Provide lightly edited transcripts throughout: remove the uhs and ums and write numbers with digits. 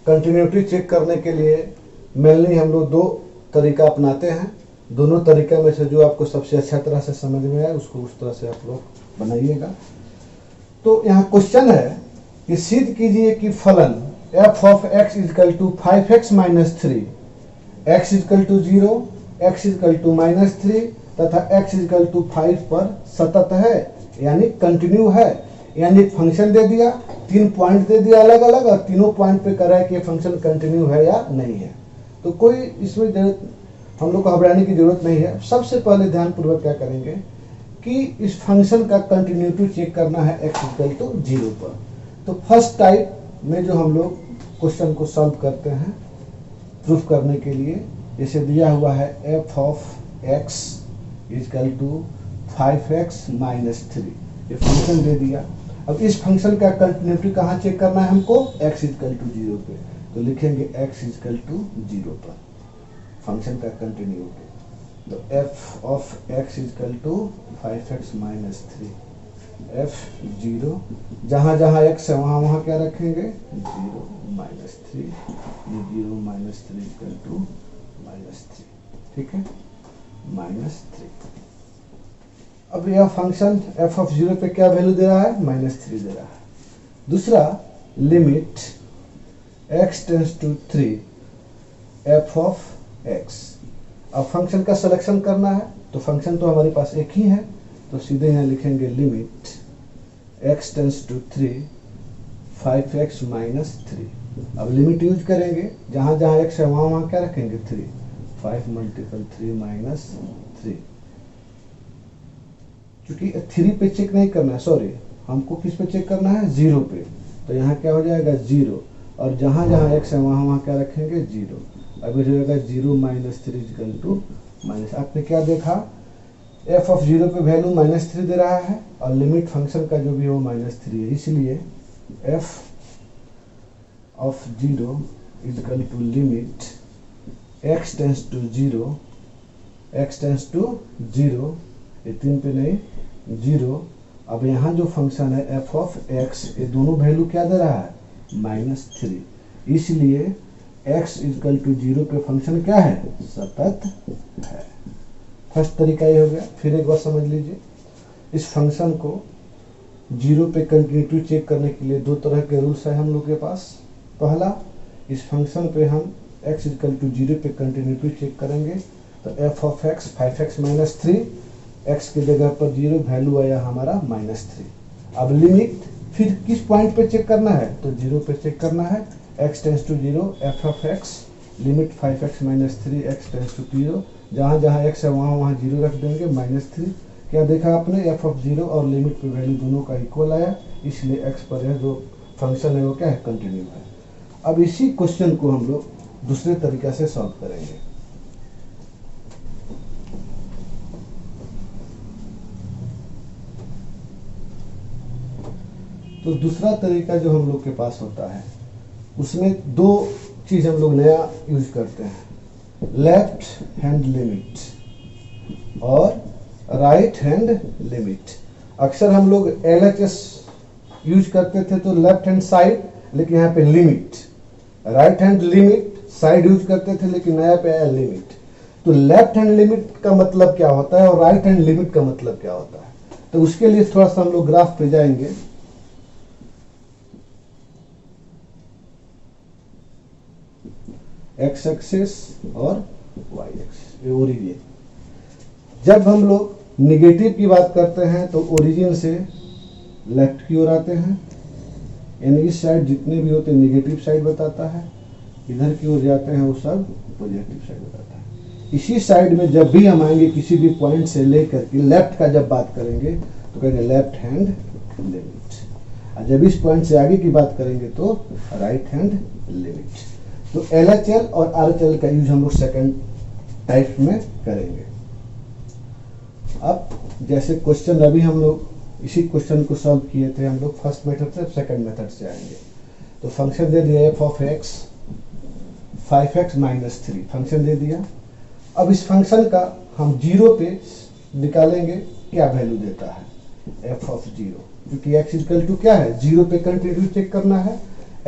Continuity check करने के लिए मेनली हम लोग दो तरीका अपनाते हैं। दोनों तरीका में से जो आपको सबसे अच्छा तरह से समझ में आए उसको उस तरह से आप लोग बनाइएगा। तो यहाँ क्वेश्चन है कि सिद्ध कीजिए कि फलन f of x is equal to 5x minus 3, x is equal to 0, x is equal to minus 3 तथा x इजकल टू 5 पर सतत है, यानी कंटिन्यू है। यानी फंक्शन दे दिया, 3 पॉइंट दे दिया अलग अलग, और तीनों पॉइंट पे कर रहा है कि फंक्शन कंटिन्यू है या नहीं है। तो कोई इसमें हम लोग को घबराने की जरूरत नहीं है। सबसे पहले ध्यानपूर्वक क्या करेंगे कि इस फंक्शन का कंटिन्यूटी चेक करना है x इक्वल टू 0 पर। तो फर्स्ट टाइप में जो हम लोग क्वेश्चन को सॉल्व करते हैं प्रूफ करने के लिए, जैसे दिया हुआ है f of x equal to 5x minus 3, ये फंक्शन दे दिया। अब इस फंक्शन का कंटिन्यूटी कहाँ चेक करना है हमको, x इक्वल टू 0 पे। तो लिखेंगे x इक्वल टू 0 पर फंक्शन का कंटिन्यूटी। तो f of x equal to 5x minus 3, f 0, जहाँ जहाँ x है वहाँ वहाँ क्या रखेंगे 0 माइनस 3, ये 0 माइनस 3 इक्वल टू माइनस 3, ठीक है, माइनस 3। अब यह फंक्शन f ऑफ 0 पे क्या वैल्यू दे रहा है, माइनस 3 दे रहा है। दूसरा limit x tends to 3 f of x। अब फंक्शन का सिलेक्शन करना है, तो फंक्शन तो हमारे पास एक ही है, तो सीधे यहाँ लिखेंगे limit x tends to 3 5x minus 3। अब लिमिट यूज करेंगे, जहाँ जहाँ x है वहाँ वहाँ क्या रखेंगे 3, 5 मल्टीपल 3 माइनस 3। क्योंकि 3 पे चेक नहीं करना है, सॉरी, हमको किस पे चेक करना है 0 पे, तो यहाँ क्या हो जाएगा 0, और जहाँ जहाँ x है वहाँ वहाँ क्या रखेंगे 0। अब हो जाएगा 0 माइनस 3 इक्वल टू माइनस। आपने क्या देखा, f ऑफ 0 पे वैल्यू माइनस 3 दे रहा है और लिमिट फंक्शन का जो भी हो माइनस 3 है, इसलिए f of 0 equal to limit x tends to 0, x tends to 0, ये 3 पे नहीं 0। अब यहाँ जो फंक्शन है f ऑफ x, ये दोनों वैल्यू क्या दे रहा है माइनस 3, इसलिए x इक्वल टू 0 पे फंक्शन क्या है सतत है। फर्स्ट तरीका ये हो गया। फिर एक बार समझ लीजिए, इस फंक्शन को 0 पे कंटिन्यूटी चेक करने के लिए दो तरह के रूल्स है हम लोग के पास। पहला, इस फंक्शन पे हम x इक्वल टू 0 पे कंटिन्यूटी चेक करेंगे, तो f of x 5x minus 3, x की जगह पर 0, वैल्यू आया हमारा माइनस 3। अब लिमिट फिर किस पॉइंट पे चेक करना है, तो 0 पे चेक करना है, x tends to 0 f of x limit 5x minus 3 x tends to 0, जहाँ जहाँ x है वहाँ वहाँ 0 रख देंगे माइनस 3। क्या देखा आपने, f ऑफ 0 और लिमिट पे वैल्यू दोनों का इक्वल आया, इसलिए x पर यह जो फंक्शन है वो क्या है कंटिन्यू है। अब इसी क्वेश्चन को हम लोग दूसरे तरीका से सॉल्व करेंगे। तो दूसरा तरीका जो हम लोग के पास होता है उसमें दो चीज हम लोग नया यूज करते हैं, लेफ्ट हैंड लिमिट और राइट हैंड लिमिट। अक्सर हम लोग LHS यूज करते थे तो लेफ्ट हैंड साइड, लेकिन यहाँ पे limit, right hand limit side use करते थे, लेकिन नया पे आया लिमिट। तो लेफ्ट हैंड लिमिट का मतलब क्या होता है और राइट हैंड लिमिट का मतलब क्या होता है, तो उसके लिए थोड़ा सा हम लोग ग्राफ पे जाएंगे। एक्स एक्सिस और वाई एक्सिस, ये ओरिजिन। जब हम लोग निगेटिव की बात करते हैं तो ओरिजिन से लेफ्ट की ओर आते हैं, यानी इस साइड जितने भी होते हैं निगेटिव साइड बताता है, इधर की ओर जाते हैं वो सब पॉजिटिव साइड बताता है। इसी साइड में जब भी हम आएंगे किसी भी पॉइंट से लेकर के लेफ्ट का जब बात करेंगे तो कहेंगे लेफ्ट हैंड लिमिट, और जब इस पॉइंट से आगे की बात करेंगे तो राइट हैंड लिमिट। तो LHL और RHL का यूज हम लोग सेकंड टाइप में करेंगे। अब जैसे क्वेश्चन अभी हम लोग इसी क्वेश्चन को सॉल्व किए थे, हम लोग फर्स्ट मेथड से सेकंड मेथड से आएंगे। तो फंक्शन दे दिया f of x 5x minus 3, function दे दिया। अब इस फंक्शन का हम 0 पे निकालेंगे क्या वैल्यू देता है f ऑफ 0, क्योंकि x इक्वल टू क्या है 0 पे कंटिन्यूटी चेक करना है,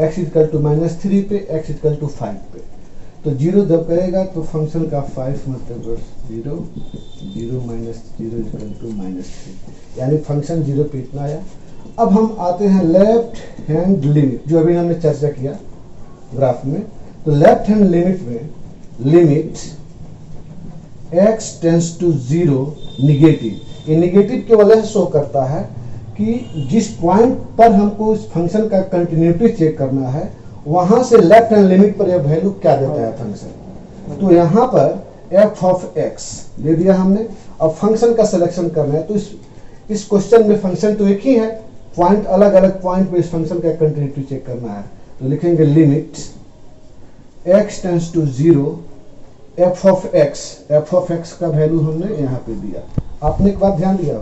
x इक्वल टू -3 पे, x इक्वल टू 5 पे। तो 0 जब करेगा तो फंक्शन का 5 मतलब 0, 0 माइनस 0 इक्वल टू -3, यानी फंक्शन 0 पे इतना आया। अब हम आते हैं लेफ्ट हैंड लिमिट, जो अभी हमने चर्चा किया ग्राफ में। तो लेफ्ट हैंड लिमिट में limit x tends to 0 negative, ये निगेटिव के वजह से शो करता है कि जिस पॉइंट पर हमको इस फंक्शन का कंटिन्यूटी चेक करना है वहां से लेफ्ट हैंड लिमिट पर यह वैल्यू क्या देता है फंक्शन। तो यहाँ पर f ऑफ x दे दिया हमने। अब फंक्शन का सिलेक्शन करना है, तो इस क्वेश्चन में फंक्शन तो एक ही है, पॉइंट अलग अलग पॉइंट पे इस फंक्शन का कंटिन्यूटी चेक करना है। तो लिखेंगे limit x tends to 0 f of x का वैल्यू हमने यहाँ पे दिया। आपने एक बात ध्यान दिया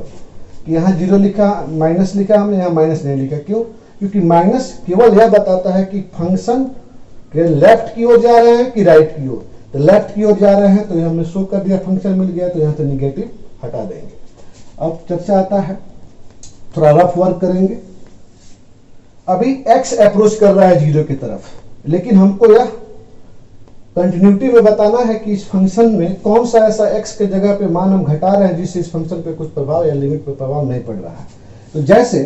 कि यहाँ 0 लिखा, माइनस लिखा हमने, यहाँ माइनस नहीं लिखा। क्यों? क्योंकि माइनस केवल यह बताता है कि फंक्शन के लेफ्ट की ओर जा रहे हैं कि राइट की ओर। तो लेफ्ट की ओर जा रहे हैं तो हमने शो कर दिया, फंक्शन मिल गया, तो यहाँ से निगेटिव हटा देंगे। अब चर्चा आता है, थोड़ा रफ वर्क करेंगे। अभी x अप्रोच कर रहा है 0 की तरफ, लेकिन हमको यह कंटिन्यूटी में बताना है कि इस फंक्शन में कौन सा ऐसा x के जगह पे मान हम घटा रहे हैं जिससे इस फंक्शन पे कुछ प्रभाव या लिमिट पे प्रभाव नहीं पड़ रहा है। तो जैसे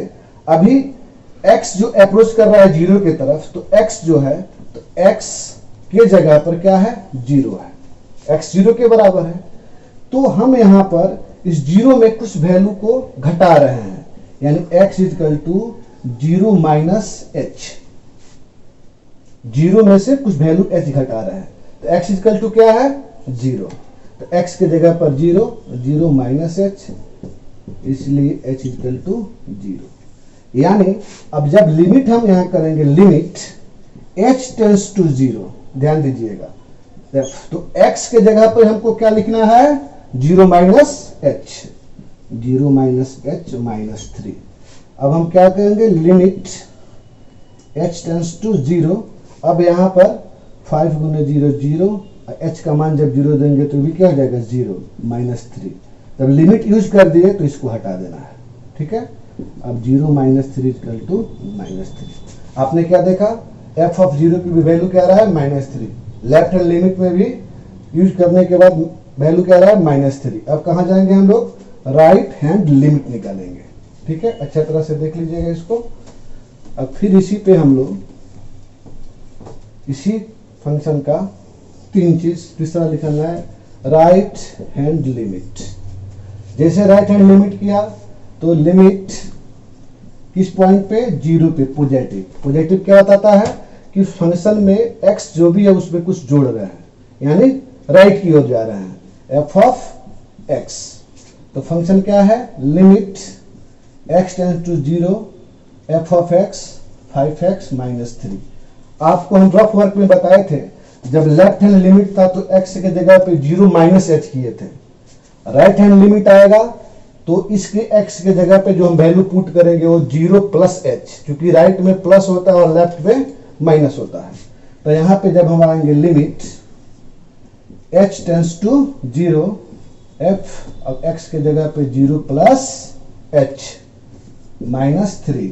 अभी x जो अप्रोच कर रहा है 0 की तरफ, तो x जो है, तो x के जगह पर क्या है? 0 है, x 0 के बराबर है। तो हम यहाँ पर इस 0 में कुछ वैल्यू को घटा रहे हैं, यानी x equal to 0 minus h, 0 में से कुछ वैल्यू h घटा रहे हैं। तो x इक्वल टू क्या है? 0। तो x के जगह पर 0, 0 माइनस h, इसलिए h इक्वल टू 0। यानी अब जब लिमिट हम यहां करेंगे, लिमिट h टेंस टू 0, ध्यान दीजिएगा, तो x के जगह पर हमको क्या लिखना है? 0 minus h, 0 minus h minus 3। अब हम क्या करेंगे? Limit h tends to 0। अब यहाँ पर 5 गुने 0 0, h का मान जब 0 देंगे तो भी क्या हो जाएगा? 0 माइनस 3। जब लिमिट यूज कर दिए तो इसको हटा देना है, ठीक है। अब 0 माइनस 3 इक्वल टू -3। आपने क्या देखा? f ऑफ 0 की भी वैल्यू क्या रहा है? -3। लेफ्ट हैंड लिमिट में भी यूज करने के बाद वैल्यू क्या रहा है? -3। अब कहाँ जाएंगे हम लोग? राइट हैंड लिमिट निकालेंगे, ठीक है। अच्छा तरह से देख लीजिएगा इसको। अब फिर इसी पे हम लोग इसी फंक्शन का तीसरा लिखना है, राइट हैंड लिमिट। जैसे राइट हैंड लिमिट किया तो लिमिट किस पॉइंट पे? 0 पे, पॉजिटिव। पॉजिटिव क्या बताता है कि फंक्शन में x जो भी है उसमें कुछ जोड़ रहे हैं, यानी राइट की ओर जा रहे हैं, f ऑफ x। तो फंक्शन क्या है? Limit x tends to 0 f of x 5x minus 3। आपको हम रफ वर्क में बताए थे, जब लेफ्ट हैंड लिमिट था तो x के जगह पे 0 माइनस h किए थे। राइट हैंड लिमिट आएगा तो इसके x के जगह पे जो हम वैल्यू पुट करेंगे वो 0 प्लस h, क्योंकि राइट में प्लस होता है और लेफ्ट में माइनस होता है। तो यहाँ पे जब हम आएंगे limit h tends to 0 f, अब x के जगह पे 0 प्लस h माइनस 3।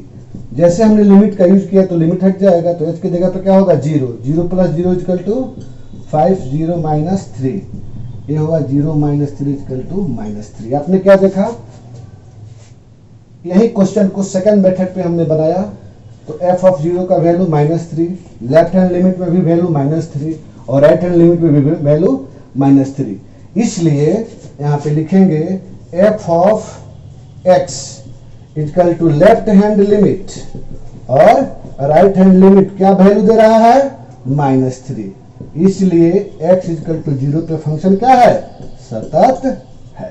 जैसे हमने लिमिट का यूज किया तो लिमिट हट जाएगा, तो h की जगह पे क्या होगा? 0, 0 प्लस 0 इक्वल टू 5, 0 माइनस 3, ये होगा 0 माइनस 3 इक्वल टू -3। आपने क्या देखा? यही क्वेश्चन को सेकंड मेथड पे हमने बनाया। तो f ऑफ 0 का वैल्यू -3, लेफ्ट हैंड लिमिट में भी वैल्यू -3 और राइट हैंड लिमिट में भी वैल्यू -3। इसलिए यहाँ पे लिखेंगे f of x equal to left hand limit और राइट हैंड लिमिट क्या वैल्यू दे रहा है? -3। इसलिए x इक्वल टू 0 पे फंक्शन क्या है? सतत है।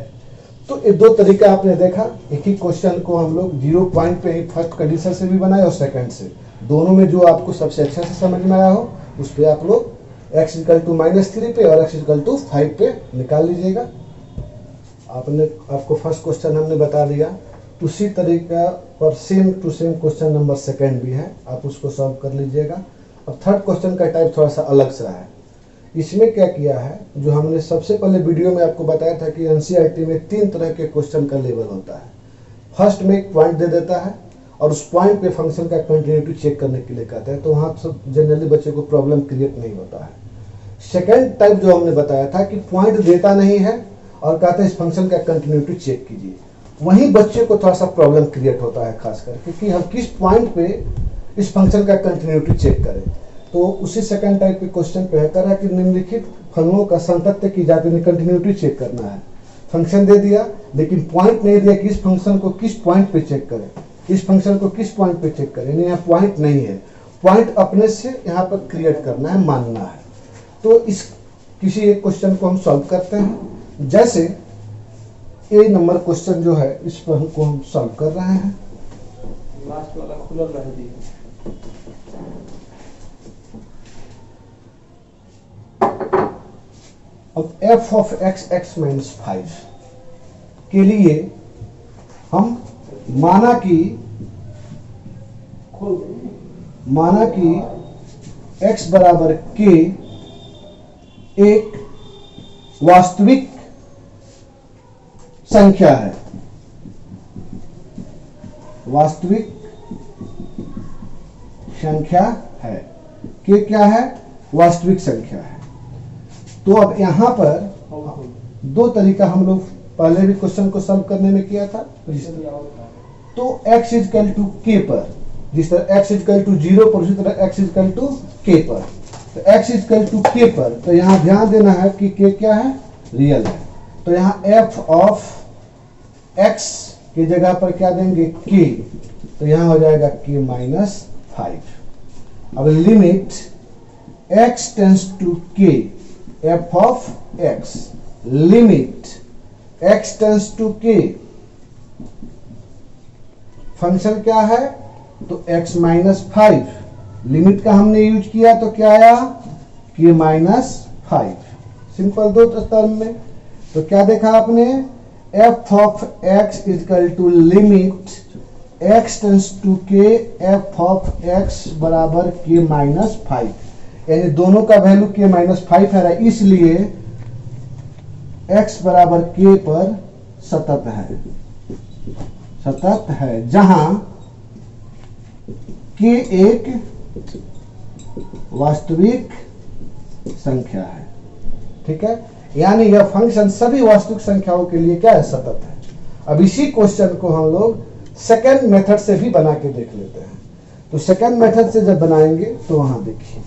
तो ये दो तरीका आपने देखा। एक ही क्वेश्चन को हम लोग 0 पॉइंट पे फर्स्ट कंडीशन से भी बनाए और सेकंड से, दोनों में जो आपको सबसे अच्छा से समझ में आया हो उस पर आप लोग x इक्वल टू -3 पे और x इक्वल टू 5 पे निकाल लीजिएगा। आपको फर्स्ट क्वेश्चन हमने बता दिया। उसी तरीका पर same to same question number second भी है, आप उसको सॉल्व कर लीजिएगा। अब थर्ड क्वेश्चन का टाइप थोड़ा सा अलग सा है। इसमें क्या किया है, जो हमने सबसे पहले वीडियो में आपको बताया था कि एनसीईआरटी में 3 तरह के क्वेश्चन का लेवल होता है। फर्स्ट में एक पॉइंट दे देता है और उस पॉइंट पे फंक्शन का कंटिन्यूटी चेक करने के लिए कहते हैं, तो वहाँ सब जनरली बच्चे को प्रॉब्लम क्रिएट नहीं होता है। सेकेंड टाइप जो हमने बताया था कि पॉइंट देता नहीं है और कहते हैं इस फंक्शन का कंटिन्यूटी चेक कीजिए, वहीं बच्चे को थोड़ा सा प्रॉब्लम क्रिएट होता है खास करके कि हम किस पॉइंट पे इस फंक्शन का कंटिन्यूटी चेक करें। तो उसी सेकंड टाइप के क्वेश्चन पे है कर रहा है कि निम्नलिखित फलनों का संतत्य की जाति में कंटिन्यूटी चेक करना है। फंक्शन दे दिया लेकिन पॉइंट नहीं दिया कि इस फंक्शन को किस पॉइंट पे चेक करें, इस फंक्शन को किस पॉइंट पे चेक करें। यहाँ पॉइंट नहीं है, पॉइंट अपने से यहाँ पर क्रिएट करना है, मानना है। तो इस किसी एक क्वेश्चन को हम सॉल्व करते हैं। जैसे ए नंबर क्वेश्चन जो है इस पर हमको हम सॉल्व कर रहे हैं। लास्ट वाला खुला रह दिया। अब f of x x minus 5 के लिए हम माना कि x बराबर k एक वास्तविक संख्या है, वास्तविक संख्या है। k क्या है? वास्तविक संख्या है। तो अब यहां पर दो तरीका हम लोग पहले भी क्वेश्चन को सॉल्व करने में किया था। तो x इजकल टू k पर, जिस तरह x इजकल टू 0 पर, उसी तरह x इजकल टू k पर। तो x इजकल टू k पर, तो यहां ध्यान देना है कि k क्या है? रियल है। तो यहां f ऑफ x की जगह पर क्या देंगे? k। तो यहां हो जाएगा k माइनस 5। अब limit x tends to k f of x, limit x tends to k, function क्या है? तो x माइनस 5, लिमिट का हमने यूज किया तो क्या आया? k minus 5। सिंपल दो टर्म में। तो क्या देखा आपने? f of x is equal to limit x tends to k f of x बराबर k माइनस 5, यानी दोनों का वैल्यू k माइनस 5 है, इसलिए x बराबर k पर सतत है, सतत है, जहां k एक वास्तविक संख्या है। ठीक है, यानी यह फंक्शन सभी वास्तविक संख्याओं के लिए क्या है? सतत है। अब इसी क्वेश्चन को हम लोग सेकंड मेथड से भी बना के देख लेते हैं। तो सेकंड मेथड से जब बनाएंगे तो वहां देखिए,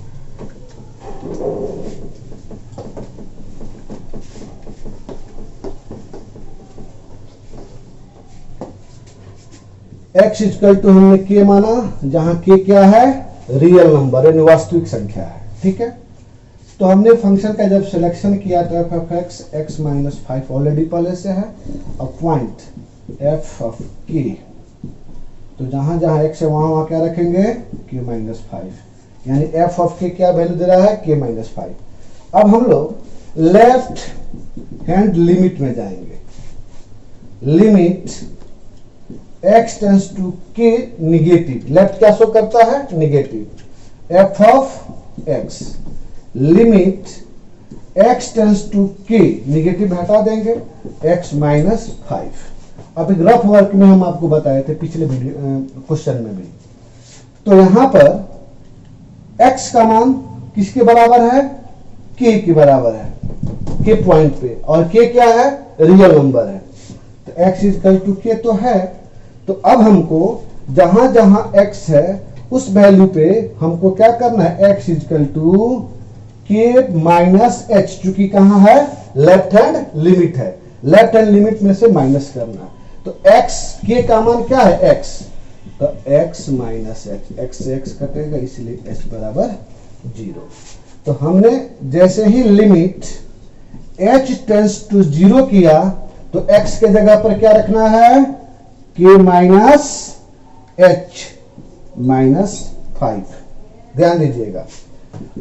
x इक्वल टू हमने k माना, जहां k क्या है? रियल नंबर, यानी वास्तविक संख्या है। ठीक है, तो हमने फंक्शन का जब सिलेक्शन किया तो f of x x minus 5 already पहले से है। अब पॉइंट f ऑफ k, तो जहां जहां x है वहां क्या रखेंगे? k माइनस 5, यानी f ऑफ k क्या वैल्यू दे रहा है? k minus 5। अब हम लोग लेफ्ट हैंड लिमिट में जाएंगे। Limit x tends to k negative, left क्या शो करता है? Negative. f of x, limit x tends to k, negative हटा देंगे, x माइनस 5। अब एक रफ वर्क में हम आपको बताए थे पिछले क्वेश्चन में भी। तो यहां पर x का मान किसके बराबर है? k के बराबर है, k पॉइंट पे, और k क्या है? रियल नंबर है। तो x इक्वल टू k तो है। तो अब हमको जहां जहां x है उस वैल्यू पे हमको क्या करना है? x equal to k minus h, चूंकि कहां है? लेफ्ट हैंड लिमिट है, लेफ्ट हैंड लिमिट में से माइनस करना। तो x k का मान क्या है? x, तो x माइनस h, x से x कटेगा इसलिए h बराबर 0। तो हमने जैसे ही लिमिट h टेंस टू 0 किया तो x के जगह पर क्या रखना है? k minus h minus 5। ध्यान दीजिएगा,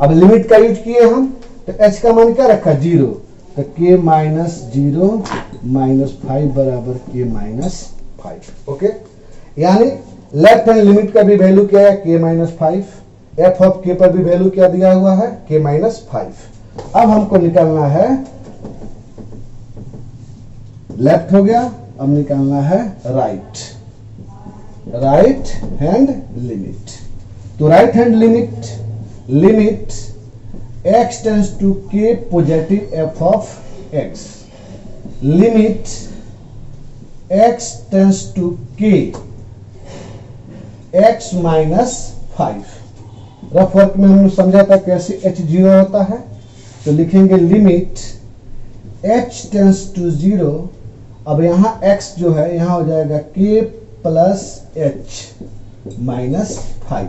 अब लिमिट का यूज किए हम, तो h का मान क्या रखा? 0। तो k माइनस 0 माइनस 5 बराबर k माइनस 5। ओके, यानी लेफ्ट हैंड लिमिट का भी वैल्यू क्या है? k minus 5। f of k पर भी वैल्यू क्या दिया हुआ है? k minus 5। अब हमको निकालना है, लेफ्ट हो गया, अब निकालना है राइट। Right hand limit. तो right hand limit x tends to k positive f of x, limit x tends to k x minus 5। Rough work में हमने समझा था कैसे h0 होता है, तो लिखेंगे लिमिट h टेंस टू 0। अब यहाँ x जो है यहाँ हो जाएगा k प्लस h माइनस 5।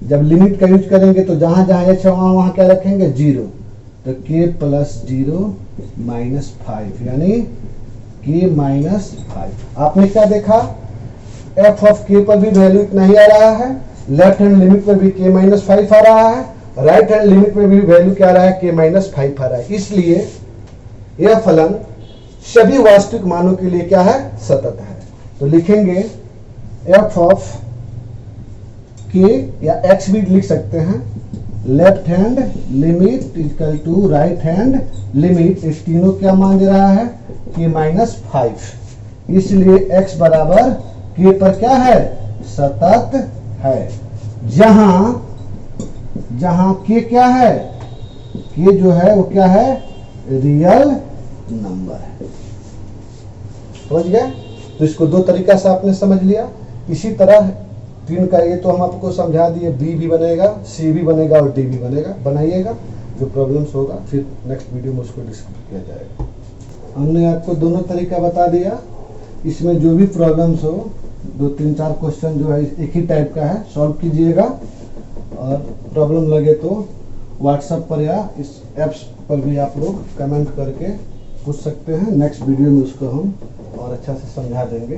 जब लिमिट का यूज करेंगे तो जहां जहां h है वहां क्या रखेंगे 0, तो k प्लस 0 माइनस 5 यानी k माइनस 5। आपने क्या देखा, f ऑफ k पर भी वैल्यू इतना ही आ रहा है, लेफ्ट हैंड लिमिट पर भी k माइनस 5 आ रहा है, राइट हैंड लिमिट पर भी वैल्यू क्या आ रहा है k माइनस 5 आ रहा है। इसलिए यह फलन सभी वास्तविक मानों के लिए क्या है, सतत है। तो लिखेंगे f ऑफ k या x भी लिख सकते हैं, left hand limit equal to right hand limit, इस तीनों क्या मान दे रहा है k माइनस 5। इसलिए x बराबर k पर क्या है, सतत है। जहां k क्या है, k जो है वो क्या है, रियल नंबर है। समझ गए? तो इसको दो तरीका से आपने समझ लिया। इसी तरह 3 का ये तो हम आपको समझा दिए, बी भी बनेगा, सी भी बनेगा और डी भी बनेगा। बनाइएगा, जो प्रॉब्लम्स होगा फिर नेक्स्ट वीडियो में उसको डिस्कस किया जाएगा। हमने आपको दोनों तरीका बता दिया। इसमें जो भी प्रॉब्लम्स हो, 2-3-4 क्वेश्चन जो है एक ही टाइप का है, सॉल्व कीजिएगा। और प्रॉब्लम लगे तो व्हाट्सएप पर या इस ऐप्स पर भी आप लोग कमेंट करके पूछ सकते हैं। नेक्स्ट वीडियो में उसको हम और अच्छा से समझा देंगे।